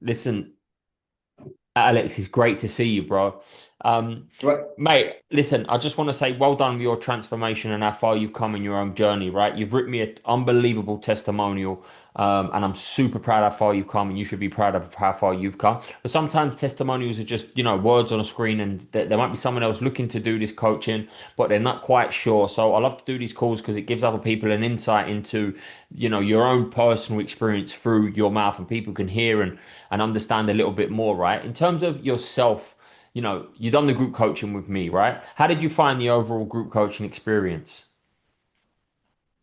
Listen, Alex, it's great to see you, bro. Right. Mate, listen, I just want to say well done with your transformation and how far you've come in your own journey, right? You've written me an unbelievable testimonial, and I'm super proud how far you've come, and you should be proud of how far you've come. But sometimes testimonials are just, words on a screen, and there might be someone else looking to do this coaching, but they're not quite sure. So I love to do these calls because it gives other people an insight into, your own personal experience through your mouth, and people can hear and understand a little bit more, right? In terms of yourself, you've done the group coaching with me, right? How did you find the overall group coaching experience?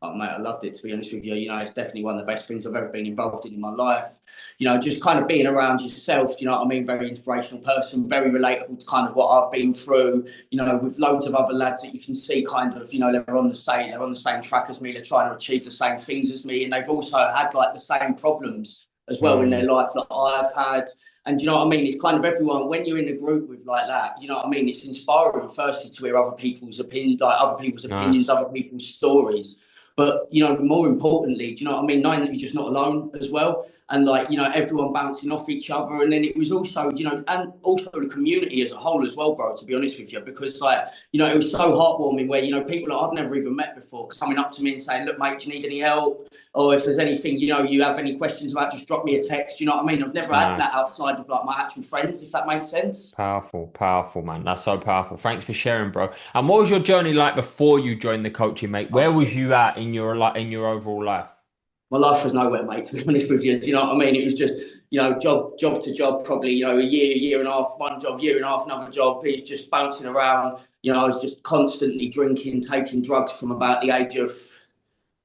Oh, mate, I loved it, to be honest with you. It's definitely one of the best things I've ever been involved in my life. Just kind of being around yourself, you know what I mean? Very inspirational person, very relatable to kind of what I've been through, with loads of other lads that you can see kind of, they're on the same track as me, they're trying to achieve the same things as me, and they've also had like the same problems as well in their Mm, life that I've had. And you know what I mean? It's kind of everyone when you're in a group with like that. You know what I mean? It's inspiring, firstly, to hear other people's opinions, nice. other people's stories, but more importantly, do you know what I mean? Knowing that you're just not alone as well, and like everyone bouncing off each other, and then it was also and also the community as a whole as well, bro. To be honest with you, because like it was so heartwarming where people that I've never even met before coming up to me and saying, "Look, mate, do you need any help? Or if there's anything you have any questions about, just drop me a text." You know what I mean? I've never had that Nice. outside of like my actual friends, if that makes sense. Powerful, powerful, man. That's so powerful. Thanks for sharing, bro. And what was your journey like before you joined the coaching, mate? Where was you at in your in your overall life? My life was nowhere, mate, to be honest with you. Do you know what I mean? It was just, job to job, probably, a year and a half, one job, year and a half, another job. It's just bouncing around. I was just constantly drinking, taking drugs from about the age of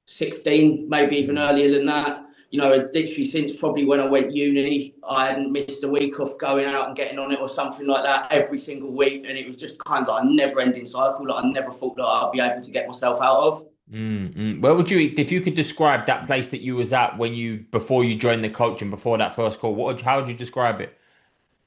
16, maybe even Mm. earlier than that. Literally since probably when I went uni, I hadn't missed a week off going out and getting on it or something like that every single week. And it was just kind of like a never ending cycle that I never thought that I'd be able to get myself out of. Where would you, if you could describe that place that you was at when you, before you joined the coaching, before that first call, how would you describe it?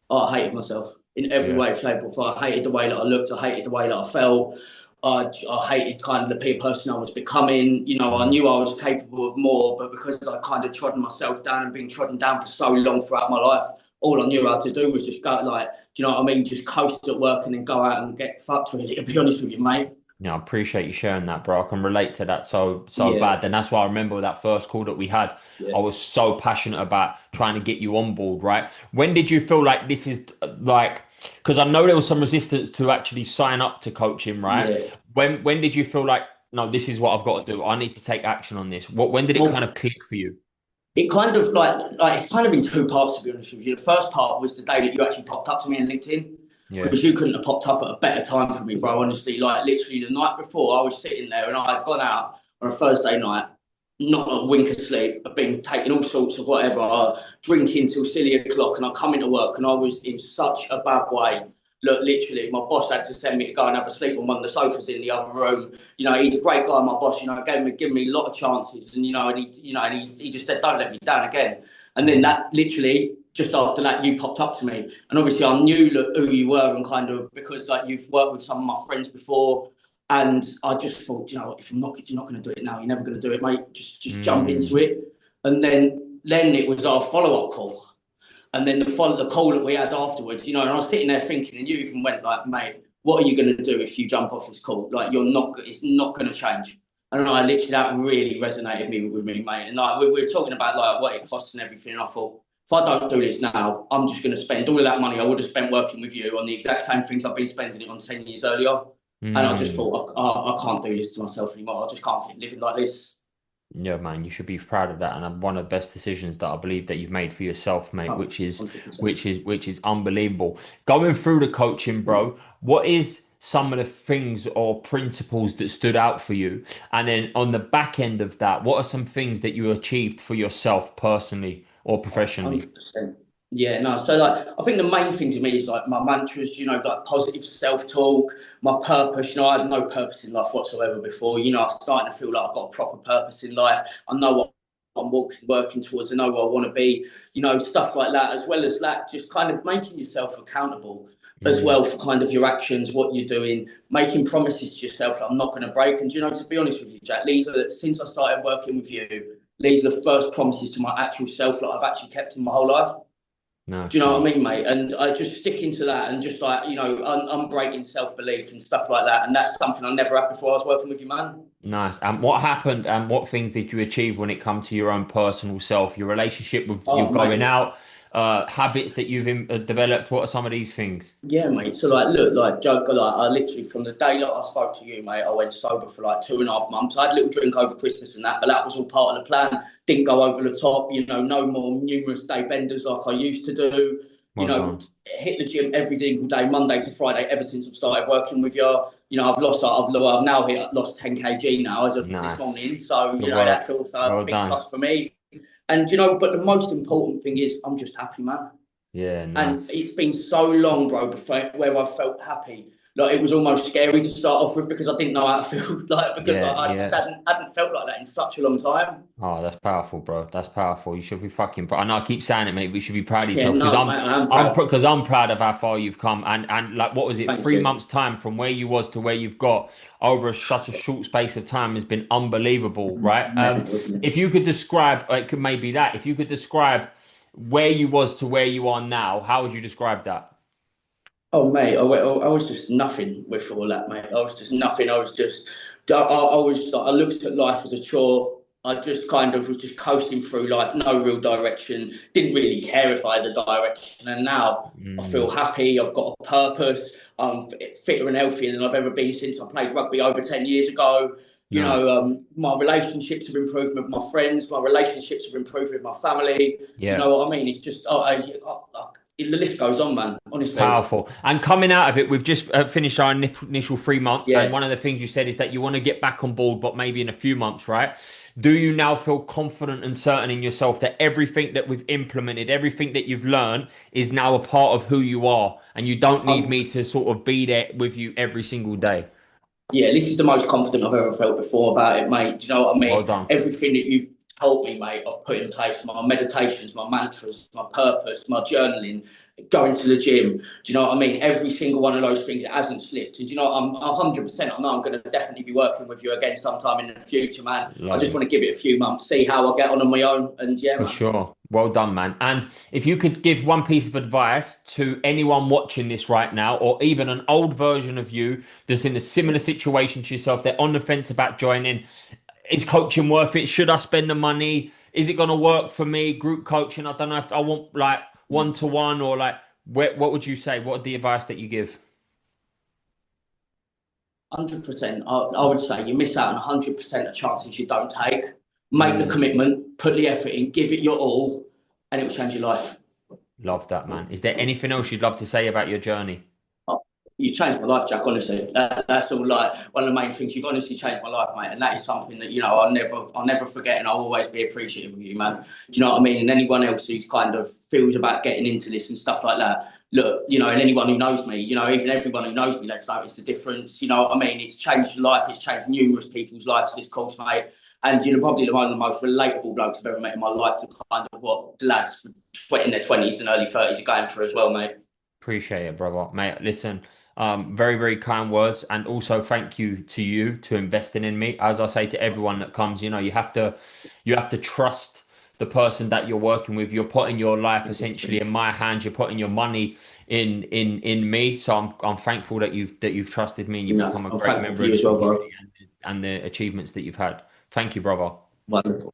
Oh, I hated myself in every Yeah. way, shape, or form. I hated the way that I looked. I hated the way that I felt. I hated kind of the peer person I was becoming. I Mm. knew I was capable of more, but because I kind of trodden myself down and been trodden down for so long throughout my life, all I knew how to do was just go like, do you know what I mean? Just coast at work and then go out and get fucked. Really, to be honest with you, mate. Yeah, I appreciate you sharing that, bro. I can relate to that so Yeah, bad. And that's why I remember that first call that we had. yeah. I was so passionate about trying to get you on board, right? When did you feel like this is like, because I know there was some resistance to actually sign up to coaching, right? Yeah. When did you feel like, no, this is what I've got to do. I need to take action on this. When did it Well, kind of click for you? it kind of like it's kind of in two parts, to be honest with you. The first part was the day that you actually popped up to me on LinkedIn, Yeah. because you couldn't have popped up at a better time for me, bro. Honestly, like literally the night before, I was sitting there and I had gone out on a Thursday night, not a wink of sleep. I've been taking all sorts of whatever, drinking till silly o'clock, and I come into work and I was in such a bad way. Look, literally, my boss had to send me to go and have a sleep on one of the sofas in the other room. He's a great guy, my boss. Gave me a lot of chances, and he just said, "Don't let me down again." And then Mm, that literally just after that, you popped up to me, and obviously I knew who you were, and kind of because like you've worked with some of my friends before, and I just thought, if you're not going to do it now, you're never going to do it, mate. Just jump into mm, it. And then it was our follow up call, and then the call that we had afterwards, and I was sitting there thinking, and you even went like, "Mate, what are you going to do if you jump off this call? Like, it's not going to change." And I literally that really resonated with me, mate. And like we were talking about like what it costs and everything. And I thought, if I don't do this now, I'm just going to spend all of that money I would have spent working with you on the exact same things I've been spending it on 10 years earlier. And I just mm. thought, I can't do this to myself anymore. I just can't keep living like this. Yeah, man, you should be proud of that, and one of the best decisions that I believe that you've made for yourself, mate, Oh, 100%. which is unbelievable. Going through the coaching, bro, what is some of the things or principles that stood out for you? And then on the back end of that, what are some things that you achieved for yourself personally or professionally? 100%. Yeah, no. So like, I think the main thing to me is like my mantras. Like positive self-talk, my purpose. I had no purpose in life whatsoever before. I'm starting to feel like I've got a proper purpose in life. I know what I'm working towards. I know where I want to be. Stuff like that. As well as that, just kind of making yourself accountable as Mm, well for kind of your actions, what you're doing, making promises to yourself that I'm not going to break. And to be honest with you, Jack, since I started working with you, these are the first promises to my actual self that I've actually kept in my whole life. No, Do you know what cool. I mean, mate? And I just sticking to that and just like, unbreaking self belief and stuff like that. And that's something I never had before I was working with you, man. Nice. And what happened and what things did you achieve when it come to your own personal self, your relationship with you Oh, going mate. out, habits that you've developed? What are some of these things? Yeah, mate. So like, look, like, joke, like, I literally from the day like I spoke to you, mate, I went sober for like 2.5 months. I had a little drink over Christmas and that, but that was all part of the plan. Didn't go over the top, no more numerous day benders like I used to do. You Well know, done. hit the gym every single day, Monday to Friday, ever since I've started working with you. I've now lost 10 kg now as of this Nice. morning. So, Good that's work. also a Well big done. plus for me. And but the most important thing is I'm just happy, man. Yeah, And nice. it's been so long, bro, before where I felt happy. Like it was almost scary to start off with because I didn't know how to feel like because Yeah, I just yeah. hadn't felt like that in such a long time. Oh, that's powerful, bro. That's powerful. You should be fucking proud. I know I keep saying it, mate, but you should be proud of Yeah, yourself because no, mate, I am I'm proud. because I'm proud of how far you've come. And like, what was it? Thank Three you. months time from where you was to where you've got over such a short space of time has been unbelievable, right? Mate, wasn't it? If you could describe, it could maybe that. If you could describe where you was to where you are now, how would you describe that? Oh, mate, I was just nothing with all that, mate. I was just nothing. I was like, I looked at life as a chore. I just kind of was just coasting through life, no real direction. Didn't really care if I had a direction. And now I feel Mm, happy. I've got a purpose. I'm fitter and healthier than I've ever been since I played rugby over 10 years ago. nice. My relationships have improved with my friends. My relationships have improved with my family. Do you Yeah. know what I mean? It's just, the list goes on, man. Honestly. Powerful. And coming out of it, we've just finished our initial 3 months. And Yeah, one of the things you said is that you want to get back on board, but maybe in a few months, right? Do you now feel confident and certain in yourself that everything that we've implemented, everything that you've learned is now a part of who you are? And you don't need um, me to sort of be there with you every single day. yeah, this is the most confident I've ever felt before about it, mate. Do you know what I Well mean? done. Everything that you've told me, mate, I've put in place my meditations, my mantras, my purpose, my journaling, going to the gym. Do you know what I mean? Every single one of those things, it hasn't slipped. And do you know what? I'm 100%. I know I'm going to definitely be working with you again sometime in the future, man. I just Lovely. want to give it a few months, see how I get on my own. And yeah, For man. sure. Well done, man. And if you could give one piece of advice to anyone watching this right now, or even an old version of you that's in a similar situation to yourself, they're on the fence about joining, is coaching worth it? Should I spend the money? Is it going to work for me? Group coaching? I don't know if I want like one to one or like, what would you say? What are the advice that you give? 100%. I would say you miss out on 100% of chances you don't take. Make the Mm, commitment, put the effort in, give it your all, and it will change your life. love that, man. Is there anything else you'd love to say about your journey? Oh, you changed my life, Jack. Honestly, that's all. Like one of the main things. You've honestly changed my life, mate, and that is something that I'll never forget, and I'll always be appreciative of you, man. Do you know what I mean? And anyone else who's kind of feels about getting into this and stuff like that. Look, and anyone who knows me, even everyone who knows me, they've noticed the difference. You know what I mean? It's changed life. It's changed numerous people's lives. This course, mate. And probably one of the most relatable blokes I've ever met in my life to kind of what lads in their 20s and early 30s are going through as well, mate. Appreciate it, brother. Mate, listen, very, very kind words. And also thank you to you to investing in me. As I say to everyone that comes, you have to trust the person that you're working with. You're putting your life essentially in my hands. You're putting your money in me. So I'm thankful that you've trusted me and you've become a I'm great thankful member for of you the as well, community bro. and the achievements that you've had. Thank you, brother. Wonderful.